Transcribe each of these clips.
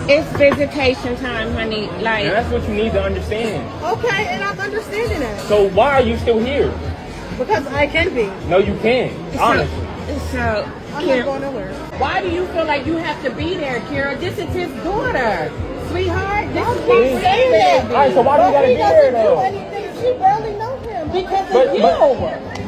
It's visitation time, honey. Like, and that's what you need to understand. Okay, and I'm understanding that. So why are you still here? Because I can be. No, you can't. Honestly. So I'm not going nowhere. Why do you feel like you have to be there, Kira? This is his daughter. Sweetheart, this is Keep his saying that. All right, so why do you gotta be there though? She barely knows him. because of you.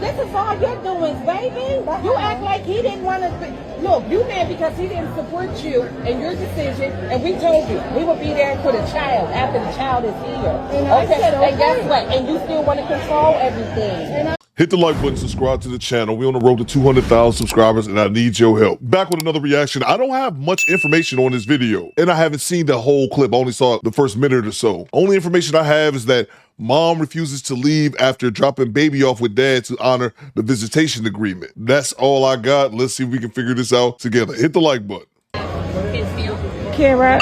This is all you're doing, baby. You act like he didn't want to. Look, you mad because he didn't support you and your decision, and we told you we would be there for the child after the child is here. And I said, okay. And guess what? And you still want to control everything. Hit the like button, subscribe to the channel. We're on the road to 200,000 subscribers and I need your help. Back with another reaction. I don't have much information on this video and I haven't seen the whole clip. I only saw the first minute or so. Only information I have is that mom refuses to leave after dropping baby off with dad to honor the visitation agreement. That's all I got. Let's see if we can figure this out together. Hit the like button. Kira.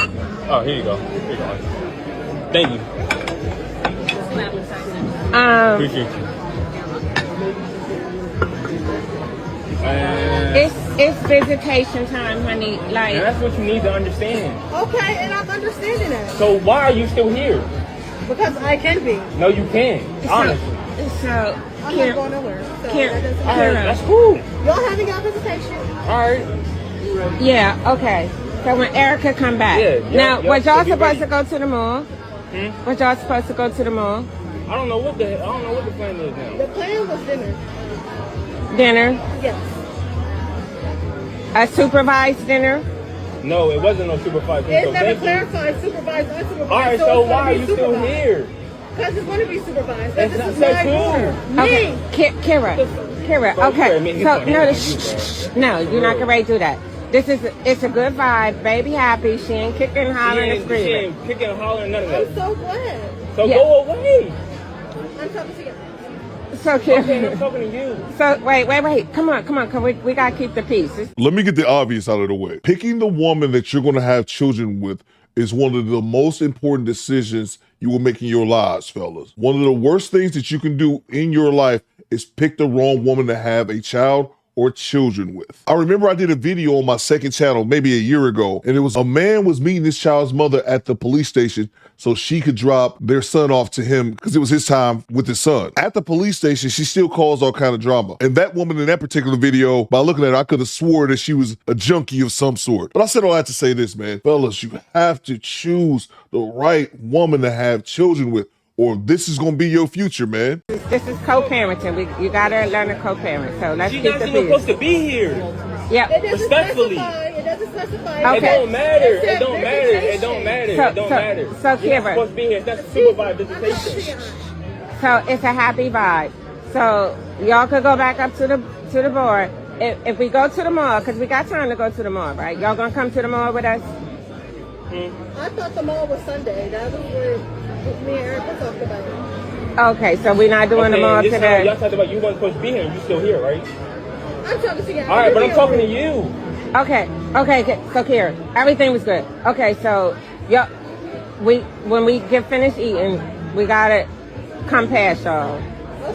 Oh, here you go. Here you go. Thank you. Appreciate you. It's visitation time, honey. Like, and that's what you need to understand. Okay, and I'm understanding that. So why are you still here? Because I can be. No, you can't. Honestly. So I'm not going nowhere. So Kira. All right, that's cool. Y'all having y'all visitation? All right. Yeah, okay. So when Erica come back. Now, was y'all supposed to go to the mall? Was y'all supposed to go to the mall? I don't know what the plan is now. The plan was dinner. Dinner? Yes. A supervised dinner? No, it wasn't no supervised. It's never clarified, supervised, unsupervised. All right, so why are you still here? Because it's going to be supervised. That's This is not my true. order. Okay, Me. Kira, okay. So, no, you're not gonna do that. It's a good vibe, baby happy. She ain't kicking, hollering, and She screaming. ain't kicking and hollering, none of that. I'm so glad. So go away. I'm talking to you. So Kira. Okay, I'm talking to you. So wait. Come on. We gotta keep the peace. Let me get the obvious out of the way. Picking the woman that you're going to have children with is one of the most important decisions you will make in your lives, fellas. One of the worst things that you can do in your life is pick the wrong woman to have a child or children with. I remember I did a video on my second channel maybe a year ago, and it was a man was meeting this child's mother at the police station so she could drop their son off to him because it was his time with his son. At the police station, she still caused all kind of drama. And that woman in that particular video, by looking at her, I could have swore that she was a junkie of some sort. But I said all that to say this, man. Fellas, you have to choose the right woman to have children with, or this is gonna be your future, man. This is co-parenting. You gotta learn to co-parent. So let's keep the peace. She's not even supposed to be here. Yep. Respectfully. It doesn't specify. It don't matter. It don't matter. It don't matter. It don't matter. So You're Kira. supposed to be here. That's a supervised visitation. So it's a happy vibe. So y'all could go back up to the board. If we go to the mall, because we got time to go to the mall, right? Y'all gonna come to the mall with us? I thought the mall was Sunday. That was what me and Erica talked about. Okay, so we're not doing the mall today. Y'all talked about you weren't supposed to be here and you still here, right? I'm talking to you. All right, but I'm talking to you. Okay. So Kira, everything was good. Okay, so when we get finished eating, we gotta come past y'all.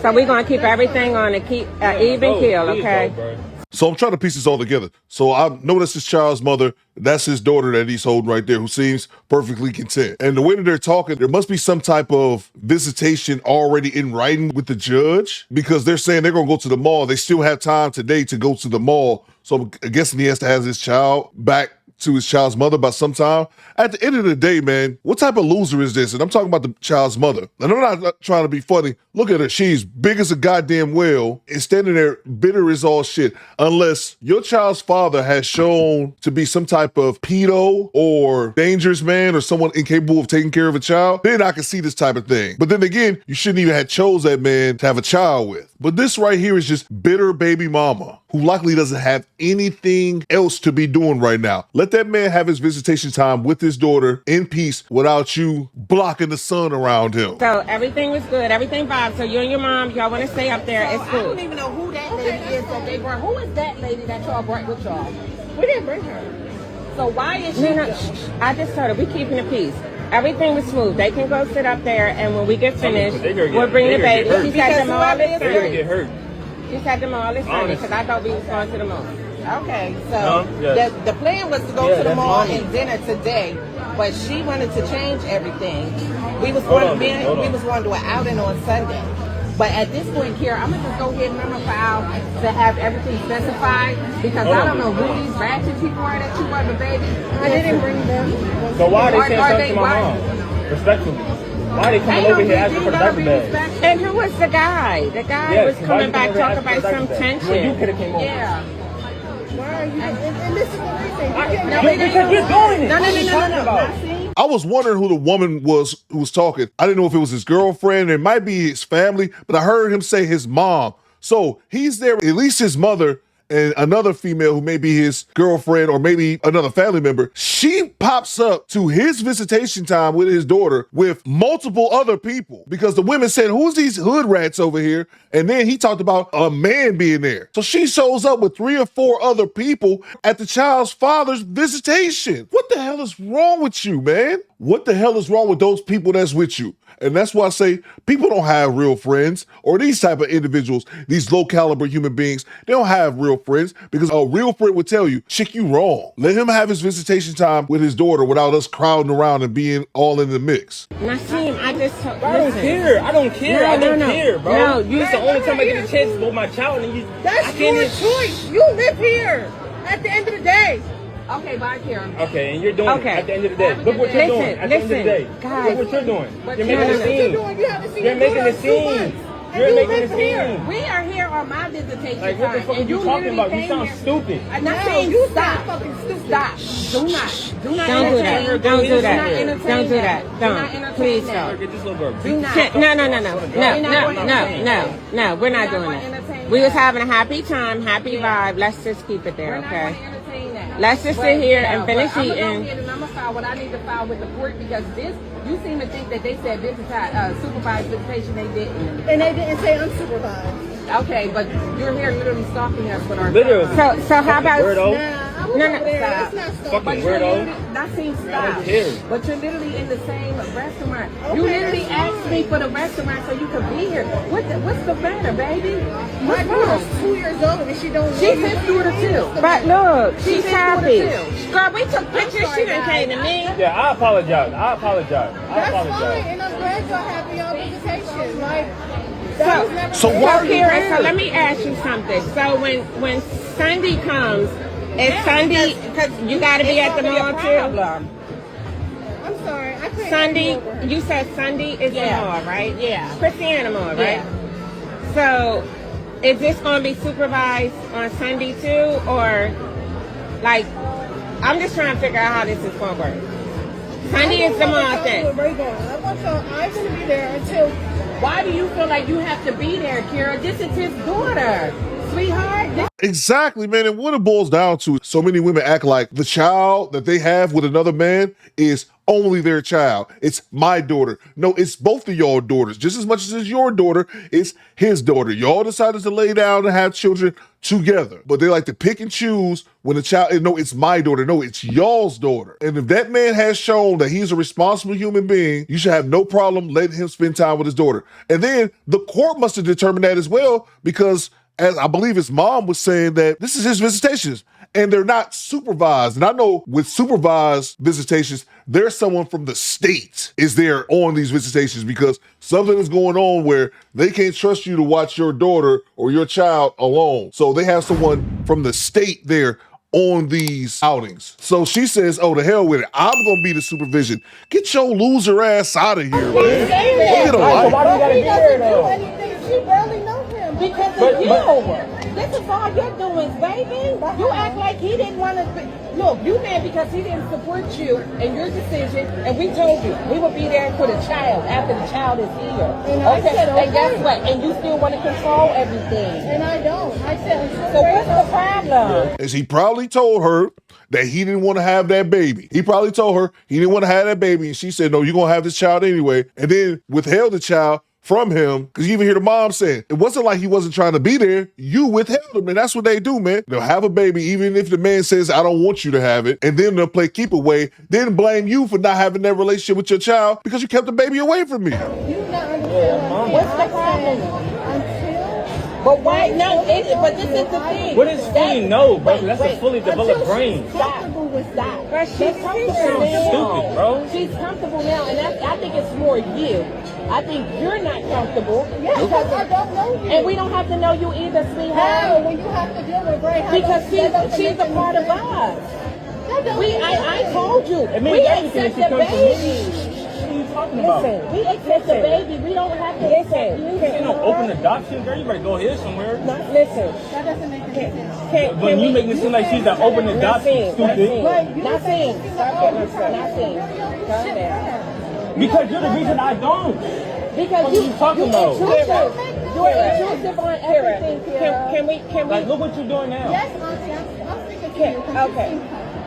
So we're gonna keep everything on a even keel, okay? So I'm trying to piece this all together. So I know that's his child's mother. That's his daughter that he's holding right there, who seems perfectly content. And the way that they're talking, there must be some type of visitation already in writing with the judge, because they're saying they're going to go to the mall. They still have time today to go to the mall. So I'm guessing he has to have his child back to his child's mother by some time. At the end of the day, man, what type of loser is this? And I'm talking about the child's mother. And I'm not trying to be funny. Look at her. She's big as a goddamn whale and standing there bitter as all shit. Unless your child's father has shown to be some type of pedo or dangerous man or someone incapable of taking care of a child, then I can see this type of thing. But then again, you shouldn't even have chose that man to have a child with. But this right here is just bitter baby mama who likely doesn't have anything else to be doing right now. Let that man have his visitation time with his daughter in peace without you blocking the sun around him. So everything was good. Everything vibed. So you and your mom, y'all want to stay up there. It's cool. I don't even know who that lady is that they brought. Who is that lady that y'all brought with y'all? We didn't bring her. So why is she? No. I just told her we keeping the peace. Everything was smooth. They can go sit up there, and when we get finished, we'll bring the baby. She said the mall is They're going to get hurt. She said the mall is sunny because I thought we was going to the mall. Okay, so Yes. the plan was to go Yeah, to the that's mall mommy. and dinner today, but she wanted to change everything. We was Hold going, on, me and- hold we on. was going to an outing on Sunday. But at this point, Kira, I'm gonna just go ahead and number file to have everything specified because Hold I on. don't know who these ratchet people are that you are, but baby, I didn't bring them. So why are they Are- saying are something they to my white? mom? Respectfully. Why are they coming ain't over no here big asking deal, for the y'all diaper be bag? respectful. And who was the guy? The guy Yes, was why coming you back coming over talking here about asking some for the diaper bag? tension. When you could have came over. Yeah. Why are you? And this is the reason. No, Because you're doing it. No, What are you talking about? Now, see? I was wondering who the woman was who was talking. I didn't know if it was his girlfriend. It might be his family, but I heard him say his mom. So he's there, at least his mother and another female who may be his girlfriend or maybe another family member. She pops up to his visitation time with his daughter with multiple other people because the women said, who's these hood rats over here? And then he talked about a man being there. So she shows up with 3 or 4 other people at the child's father's visitation. What the hell is wrong with you, man? What the hell is wrong with those people that's with you? And that's why I say people don't have real friends, or these type of individuals, these low caliber human beings, they don't have real friends because a real friend would tell you, chick, you wrong. Let him have his visitation time with his daughter without us crowding around and being all in the mix. Nasim, I just I don't care. I don't care. I don't care, bro. No, It's the only time I get a chance to go with my child, and you. I That's can't your even- choice. You live here. At the end of the day. Okay, bye, Kira. Okay, and you're doing Okay. it at the end of the day. Look what you're doing at the end of the day. Guys. Look what you're doing. But You're you making know a what You're scene. doing. You haven't seen You're your making daughter a in 2 scene. months. And You're you making a live here. scene. We are here on my visitation Like, what the time, fuck are and you talking literally about? You came sound here- stupid. I'm not No, saying you stop. sound fucking stupid. Stop. Do not Don't do entertain. that. Don't do that. not entertain Don't do that. Do not Don't. entertain Please that. don't. Get this little girl. Do not. We're not doing that. We was having a happy time, happy vibe. Let's just keep it there, We're not okay? going to entertain that. Let's just But, sit here yeah, and finish but I'm eating. gonna go ahead and I'm gonna file what I need to file with the court because this, you seem to think that they said supervised visitation. They didn't. And they didn't say unsupervised. Okay, but you're here literally stalking us with our Literally. So how about Weirdo. Nah, I was No, over no, there. stop. That's not stuff. Fucking But you're weirdo. literally, not saying stop, care. but you're literally in the same restaurant. Okay, You literally that's asked fine. me for the restaurant so you could be here. What's the matter, baby? My What's wrong? daughter's 2 years old and she don't She's know his you. daughter too. But look, She's she's his happy. daughter too. Girl, we took pictures. She done came to me. Yeah, I apologize. I apologize. I That's fine, apologize. and I'm glad y'all having y'all visitation. Like, that was never So planned. why So are you Kira, here? so let me ask you something. So when Sunday comes, is Sunday because you got to be at the mall too? I'm sorry, I couldn't Sunday, hear you over. you said Sunday is the Yeah. mall, right? Yeah. Christiana Mall, right? Yeah. So is this going to be supervised on Sunday too, or like? I'm just trying to figure out how this is going to work. Sunday is the mall thing. I want y'all, I'm gonna be there until. Why do you feel like you have to be there, Kira? This is his daughter, sweetheart. This Exactly, man. And what it boils down to, so many women act like the child that they have with another man is only their child. It's my daughter. No, it's both of y'all daughters. Just as much as it's your daughter, it's his daughter. Y'all decided to lay down and have children together. But they like to pick and choose when the child, no, it's my daughter. No, it's y'all's daughter. And if that man has shown that he's a responsible human being, you should have no problem letting him spend time with his daughter. And then the court must have determined that as well, because as I believe his mom was saying that this is his visitations and they're not supervised. And I know with supervised visitations, there's someone from the state is there on these visitations because something is going on where they can't trust you to watch your daughter or your child alone. So they have someone from the state there on these outings. So she says, oh, the hell with it. I'm going to be the supervision. Get your loser ass out of here, man. Go get a life. Why do you gotta be there do though? anything. She barely know him. because But- of you. This is all you're doing, baby. You act like he didn't want to. Look, you mad because he didn't support you and your decision, and we told you we would be there for the child after the child is here. And I said, And guess okay. what? And you still want to control everything. And I don't. I said, So what's the problem? Is he probably told her that he didn't want to have that baby. He probably told her he didn't want to have that baby, and she said, no, you're going to have this child anyway, and then withheld the child from him, because you even hear the mom saying, it wasn't like he wasn't trying to be there, you withheld him, and that's what they do, man. They'll have a baby, even if the man says, I don't want you to have it, and then they'll play keep away, then blame you for not having that relationship with your child because you kept the baby away from me. You not understand. What's the problem? Until But why? No, but this is the thing. What is fully no, bro? That's a fully developed brain. Stop. But she's comfortable now. Stupid, bro. She's comfortable now, and I think it's more you. I think you're not comfortable. Yeah, because I don't know you. And we don't have to know you either, How? sweetheart. When you have to deal with Ray, Because she's a part of us. I told you. It means We everything accept if she the comes to me. baby. What are you talking about? Listen. We accept the baby. We don't have to accept you. You know, open adoption, girl. You better go here somewhere. Listen. That doesn't make any sense. But you make it seem like she's an open adoption, stupid. Not saying. Not saying. Calm down. Because you're the reason I don't. Because What are you talking about? You're intrusive on everything, Kira. Can we? Like, look what you're doing now. Yes, Auntie, I'm speaking to you. Okay.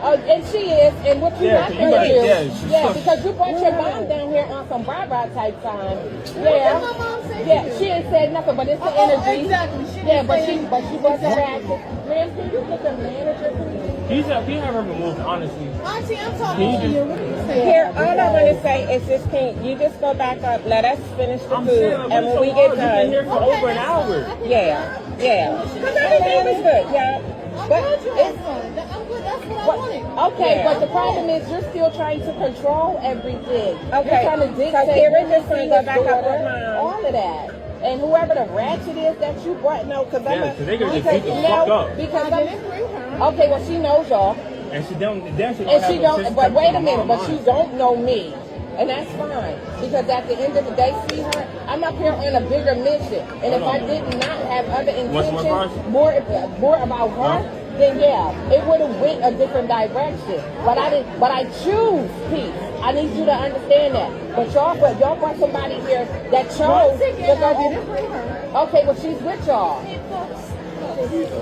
And she is, and what you Yeah, not you gonna gotta- do? yeah, she's Because you brought your mom down here on some bra type time. What Yeah, did my mom say to yeah. you? She ain't said nothing, but it's the Oh, energy. exactly. She Yeah, didn't but say she anything. wasn't ratchet. Ma'am, can you get the manager, please? Can you have her removed, honestly? Auntie, I'm talking to you. What are you saying? Here, all I want to say is just can you just go back up, let us finish the I'm food, saying, and when we so get hard. You've been here done, for over an hour. yeah. Because everything was good, yeah. I But told you it's that's fine. I'm good. That's what I wanted. Okay, Yeah. but the problem is you're still trying to control everything. Okay, You're trying to so dictate Kira just everything gonna go is back up with daughter, Mom. all of that. And whoever the ratchet is that you brought, no, because I'm Yeah, a, so they gonna just because beat the fuck up. Because I I'm, didn't bring her. okay, well she knows y'all, And she don't. Then she and she don't. But wait a minute, but she she don't know me, and that's fine. Because at the end of the day, sweetheart, I'm up here on a bigger mission, and if I did not have other What's more intentions, more about her. Then yeah, it would have went a different direction. But I didn't. But I choose peace. I need you to understand that. But y'all brought somebody here that chose to go. I didn't bring her. Okay, well she's with y'all.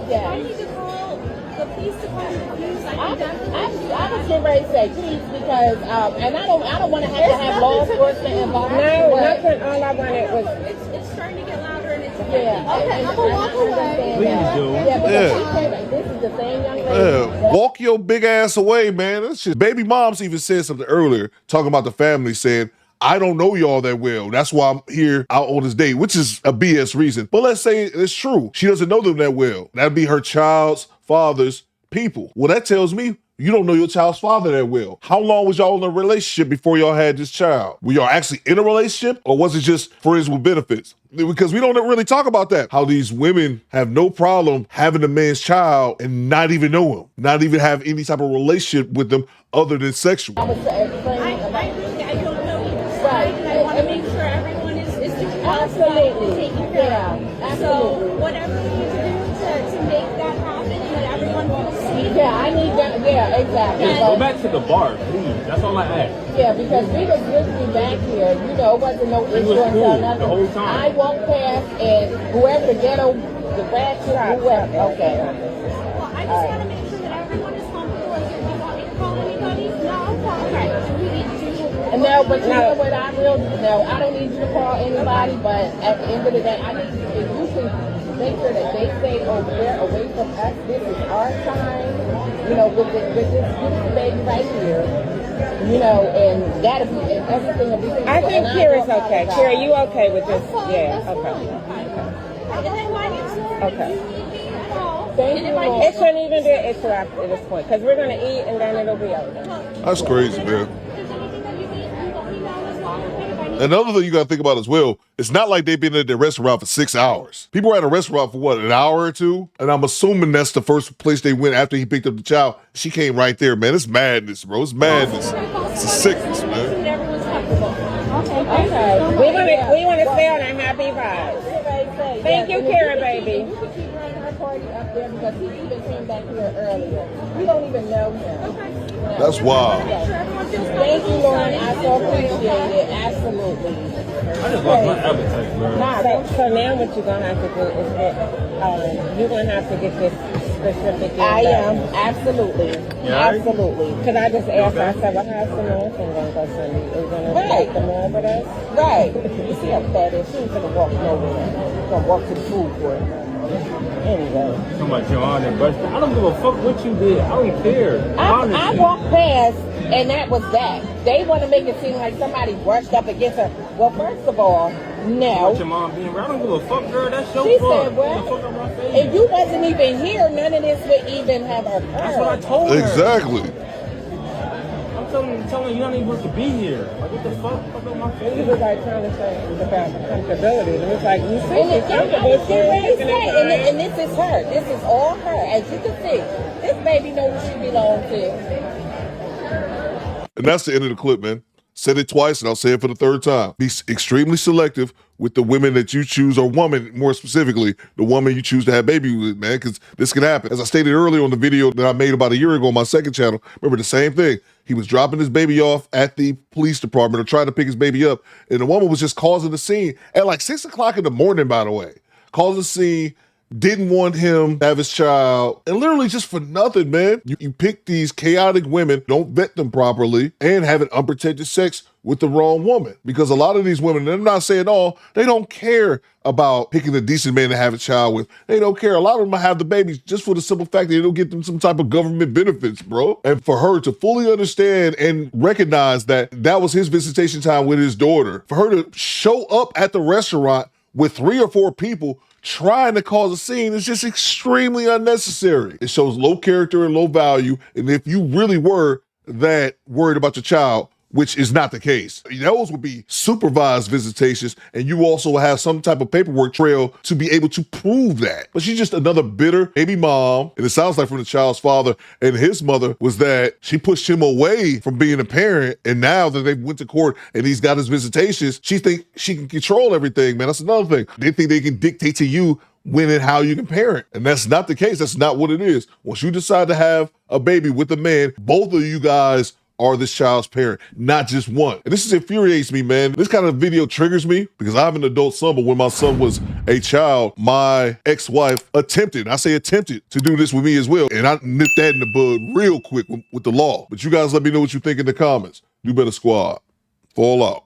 Yeah. I need to call the police department, please. I was getting ready to say please because and I don't want to have law enforcement involved. no, nothing. All I wanted was It's starting to get louder and it's Yeah. Okay, I'm gonna walk away. Please do. Yeah, because Yeah. she came back. This is the same young lady. Yeah, walk your big ass away, man. That's just baby moms even said something earlier talking about the family, saying, I don't know y'all that well. That's why I'm here out on this date, which is a BS reason. But let's say it's true. She doesn't know them that well. That'd be her child's father's people. Well, that tells me you don't know your child's father that well. How long was y'all in a relationship before y'all had this child? Were y'all actually in a relationship, or was it just friends with benefits? Because we don't really talk about that. How these women have no problem having a man's child and not even know him, not even have any type of relationship with them other than sexual. I was explaining I about really, I don't know either Right. side, and I want to make sure everyone is doing absolutely taking care yeah, of. absolutely. So whatever you need to do to make that happen and that everyone feels safe. Yeah, I need that. Yeah, exactly. Yeah, go But- back to the bar, please. That's all I ask. Yeah, because we was literally back here, you know, it wasn't no It issue was until cool nothing. the whole time. I walked past and whoever the ghetto, the ratchet, whoever, okay. Well, I just want to make sure that everyone is comfortable. Like, if you want me to call anybody, no, okay. We need to. And no, but you know what, I don't need you to call anybody, but at the end of the day, I need you, if you can make sure that they stay over there, away from us, this is our time, you know, with this beautiful baby right here, you know, and that'll be, and everything will be. I think and Kira's don't okay. apologize. Kira, you okay with this? fine, Yeah, that's okay. And then my name's Laura. Okay. If you need me, call. Thank And you, if I Lord. need It shouldn't even be an issue after this point because we're gonna eat and then it'll be over. That's crazy, man. If there's anything that you need, you let me know as well. Okay, if I need Another thing you gotta think about as well, it's not like they've been at the restaurant for 6 hours. People are at a restaurant for what, an hour or two? And I'm assuming that's the first place they went after he picked up the child. She came right there, man. It's madness, bro. It's madness. It's a sickness, man. everyone's comfortable. Okay. We wanna stay on a happy vibe. Thank you, Kira, baby. You can keep running our party up there because he even came back here earlier. We don't even know him. That's wild. Thank you, Lauren. I so appreciate it. Absolutely. I just lost my appetite, bro. So now what you're gonna have to do is get you're gonna have to get this specific. I am. Absolutely. Yeah. Absolutely. Because I just asked her, I said, well, how's Simone gonna go Sunday? Are you gonna take them on with us? Right. You see how fat is? She ain't gonna walk nowhere. She's gonna walk to the food court. Anyway. Talking about your honor, but I don't give a fuck what you did. I don't care. I Honestly. walked past And that was that. They want to make it seem like somebody brushed up against her. Well, first of all, no. Your mom being around, I don't give a fuck, girl. That's your She fault. said, what? Get the fuck out my face. If you wasn't even here, none of this would even have occurred. That's what I told her. Exactly. I'm telling you, you're not even supposed to be here. Like, what the fuck? Fuck out my face. He was like trying to say about comfortability. And it's like, you see, And she's comfortable. and this is her. This is all her. As you can see, this baby knows who she belongs to. And that's the end of the clip, man. Said it twice, and I'll say it for the third time. Be extremely selective with the women that you choose, or woman, more specifically, the woman you choose to have baby with, man, because this can happen. As I stated earlier on the video that I made about a year ago on my second channel, remember the same thing. He was dropping his baby off at the police department or trying to pick his baby up, and the woman was just causing the scene at like 6 o'clock in the morning, by the way. Causing the scene, didn't want him to have his child, and literally just for nothing, man. You pick these chaotic women, don't vet them properly, and having unprotected sex with the wrong woman. Because a lot of these women, and I'm not saying all, they don't care about picking a decent man to have a child with. They don't care. A lot of them have the babies just for the simple fact that they don't get them some type of government benefits, bro. And for her to fully understand and recognize that that was his visitation time with his daughter, for her to show up at the restaurant with 3 or 4 people trying to cause a scene is just extremely unnecessary. It shows low character and low value. And if you really were that worried about your child, which is not the case, those would be supervised visitations, and you also have some type of paperwork trail to be able to prove that. But she's just another bitter baby mom, and it sounds like from the child's father and his mother was that she pushed him away from being a parent, and now that they went to court and he's got his visitations, she thinks she can control everything, man. That's another thing. They think they can dictate to you when and how you can parent. And that's not the case. That's not what it is. Once you decide to have a baby with a man, both of you guys are this child's parent, not just one. And this infuriates me, man. This kind of video triggers me because I have an adult son, but when my son was a child, my ex-wife attempted to do this with me as well. And I nipped that in the bud real quick with the law. But you guys let me know what you think in the comments. Do better, squad. Fall out.